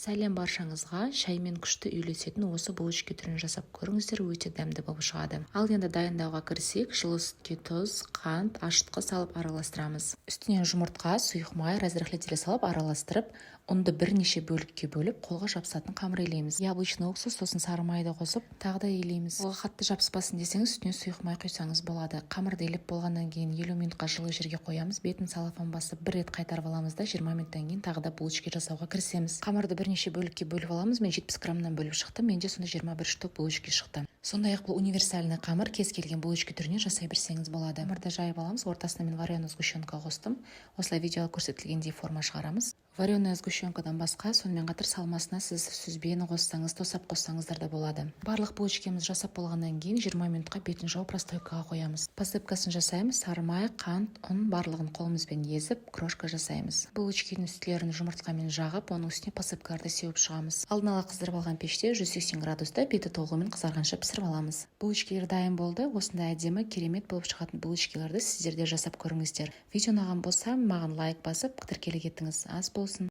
Сәлем баршаңызға. Шаймен күшті үйлесетін осы булочка түрін жасап көріңіздер, өте дәмді болып шығады. Ал енді дайындауға кірісейік. Жылы сүтке тұз, қант, ашытқы салып араластырамыз. Үстінен жұмыртқа, сұйық май, разрыхлитель салып араластырып, ұнды бірнеше бөлікке бөліп, қолға жабысатын қамыр илейміз. Яблочный уксус, сосын сары майды қосып, тағы да илейміз. Қолға қатты жабыспасын десеңіз, үстіне сұйық май құйсаңыз болады. Қамырды илеп болғаннан кейін 50 минутқа жылы жерге қоямыз. Бетін салафан басып бір рет қайтарып аламыз да 20 минуттан кейін тағы да булочка жасауға кірісеміз. Қамырды бірнеше бөлікке бөліп аламыз. Мен 70 граммнан бөліп шықтым. Менде сонда 21 штук булочка шықты. Сондай-ақ бұл универсальный қамыр, кез келген булочка түріне жасай берсеңіз болады. Қамырды жайып аламыз. Ортасына мен вареная сгущенка қостым. Осылай видеода көрсетілгендей форма шығарамыз. Вареная сгущенкадан басқа, сонымен қатар салмасына сіз сүзбені қоссаңыз, тосап қоссаңыздар да болады. Барлық булочкамыз жасап болғаннан кейін 20 минутқа бетін жауып простойкаға қоямыз. Посыпкасын жасаймыз. Сары май, қант, ұн барлығын қолымызбен езіп, крошка жасаймыз. Булочканың үстілерін жұмыртқамен жағып, оның үстіне посыпкаларды сеуіп шығамыз. Алдын ала қыздырып алған пеште 180 градуста беті толығымен қызарғанша пісіріп аламыз. Булочкалар дайын болды. Осындай әдемі, керемет болып шығатын булочкаларды сіздер де жасап көріңіздер. Видео ұнаған болса, маған лайк басып, тіркеле кетіңіз. Ас болсын.